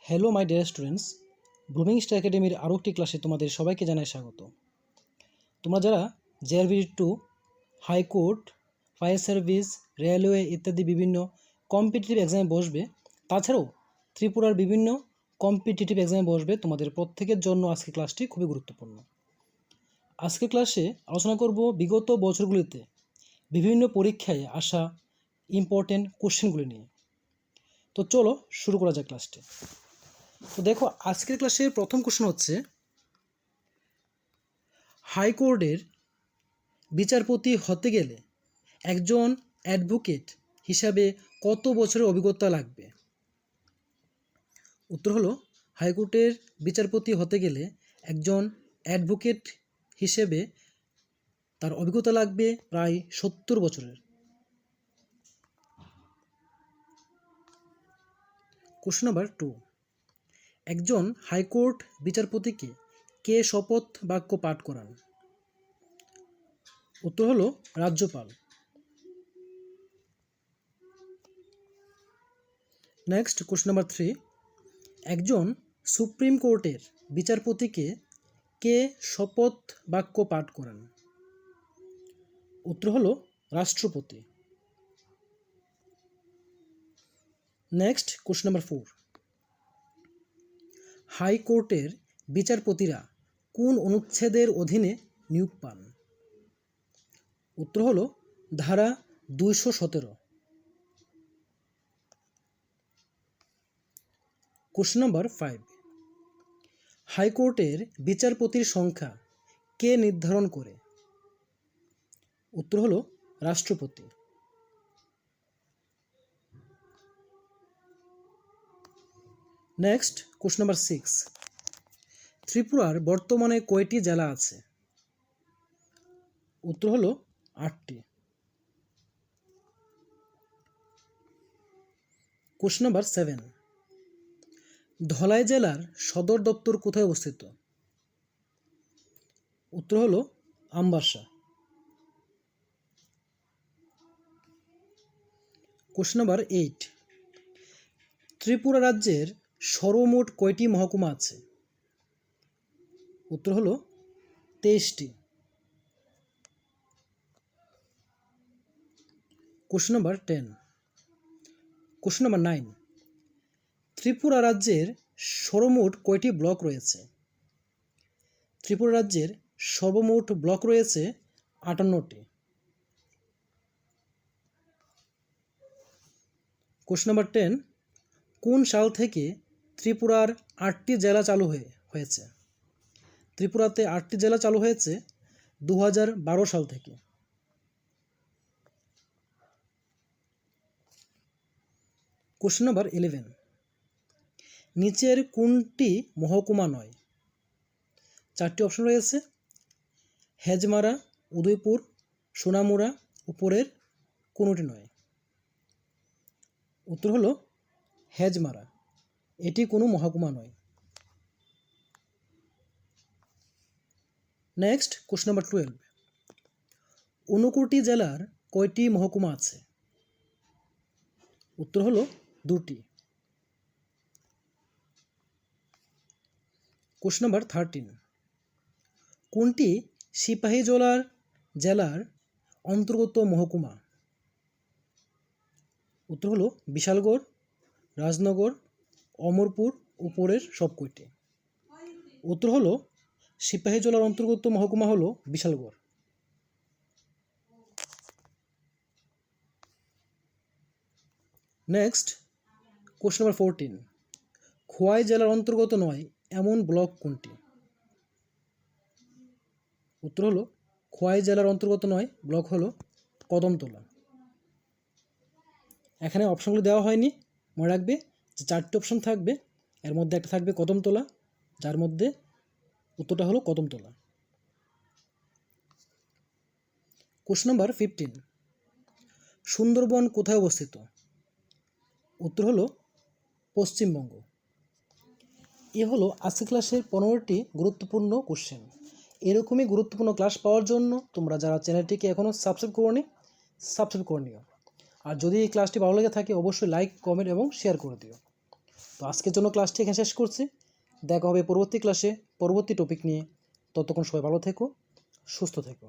Hello my dear students, blooming star একাডেমির আরও একটি ক্লাসে তোমাদের সবাইকে জানাই স্বাগত। তোমরা যারা JRB2, high court, fire service, railway ইত্যাদি বিভিন্ন কম্পিটিটিভ এক্সামে বসবে, তাছাড়াও ত্রিপুরার বিভিন্ন কম্পিটিটিভ এক্সামে বসবে, তোমাদের প্রত্যেকের জন্য আজকের ক্লাসটি খুবই গুরুত্বপূর্ণ। আজকের ক্লাসে আলোচনা করব বিগত বছরগুলিতে বিভিন্ন পরীক্ষায় আসা ইম্পর্টেন্ট কোশ্চেনগুলি নিয়ে। তো চলো শুরু করা যাক ক্লাসটি। তো দেখো, আজকের ক্লাসের প্রথম কোশ্চেন হচ্ছে, হাইকোর্টের বিচারপতি হতে গেলে একজন অ্যাডভোকেট হিসাবে কত বছরের অভিজ্ঞতা লাগবে? উত্তর হলো, হাইকোর্টের বিচারপতি হতে গেলে একজন অ্যাডভোকেট হিসেবে তার অভিজ্ঞতা লাগবে প্রায় 70 বছরের। কোশ্চেন নাম্বার 2, একজন হাইকোর্ট বিচারপতিকে কে শপথ বাক্য পাঠ করান? উত্তর হলো, রাজ্যপাল। নেক্সট কোশ্চেন নাম্বার 3, একজন সুপ্রিম কোর্টের বিচারপতিকে কে শপথ বাক্য পাঠ করান? উত্তর হলো, রাষ্ট্রপতি। নেক্সট কোশ্চেন নাম্বার 4, হাইকোর্টের বিচারপতিরা কোন অনুচ্ছেদের অধীনে নিয়োগ পান? উত্তর হলো, ধারা 217। কোশ্চেন নাম্বার 5, হাইকোর্টের বিচারপতির সংখ্যা কে নির্ধারণ করে? উত্তর হলো, রাষ্ট্রপতি। নেক্সট কোশ্চেন নাম্বার 6, ত্রিপুরার বর্তমানে কয়টি জেলা আছে? উত্তর হলো, 8টি। কোশ্চেন নাম্বার 7, ধলাই জেলার সদর দপ্তর কোথায় অবস্থিত? উত্তর হলো, আমবাসা। কোশ্চেন নাম্বার 8, ত্রিপুরা রাজ্যের সর্বমোট কয়টি মহকুমা আছে? উত্তর হলো, 23টি। Question number 10, question number 9, Tripura রাজ্যের সর্বমোট কয়টি ব্লক রয়েছে? ত্রিপুরা রাজ্যের সর্বমোট ব্লক রয়েছে 58টি। কোশ্চেন নাম্বার 10, কোন সাল থেকে ত্রিপুরার 8টি জেলা চালু হয়েছে? ত্রিপুরাতে 8টি জেলা চালু হয়েছে 2012 সাল থেকে। কোশ্চেন নাম্বার 11, নিচের কোনটি মহকুমা নয়? 4টি অপশন রয়েছে, হেজমারা, উদয়পুর, সোনামুড়া, উপরের কোনোটি নয়। উত্তর হলো, হেজমারা, এটি কোনো মহকুমা নয়। নেক্সট কোশ্চেন নাম্বার 12, ঊনকোটি জেলার কয়টি মহকুমা আছে? উত্তর হলো, 2টি। কোশ্চেন নাম্বার 13, কোনটি সিপাহীজলার জেলার অন্তর্গত মহকুমা? উত্তর হলো, বিশালগড়, রাজনগর, অমরপুর, উপরের সবকটি। উত্তর হলো, সিপাহীজলার অন্তর্গত মহকুমা হলো Bishalgarh. Next question number 14, Khowai জেলার অন্তর্গত নয় এমন ব্লক কোনটি? উত্তর হলো, খোয়াই জেলার অন্তর্গত নয় ব্লক হলো কদমতলা। এখানে অপশনগুলো দেওয়া হয়নি, মনে রাখবে যে 4টি অপশন থাকবে, এর মধ্যে একটা থাকবে কদমতলা, যার মধ্যে উত্তরটা হলো কদমতলা। কোশ্চেন নাম্বার 15, সুন্দরবন কোথায় অবস্থিত? উত্তর হলো, পশ্চিমবঙ্গ। এ হলো আজকের ক্লাসের 15টি গুরুত্বপূর্ণ কোশ্চেন। এরকমই গুরুত্বপূর্ণ ক্লাস পাওয়ার জন্য তোমরা যারা চ্যানেলটিকে এখনও সাবস্ক্রাইব করোনি, সাবস্ক্রাইব করে নিও। আর যদি এই ক্লাসটি ভালো লেগে থাকে অবশ্যই লাইক, কমেন্ট এবং শেয়ার করে দিও। তো আজকের জন্য ক্লাসটি এখানে শেষ করছি। দেখা হবে পরবর্তী ক্লাসে পরবর্তী টপিক নিয়ে। ততক্ষণ সবাই ভালো থেকো, সুস্থ থেকো।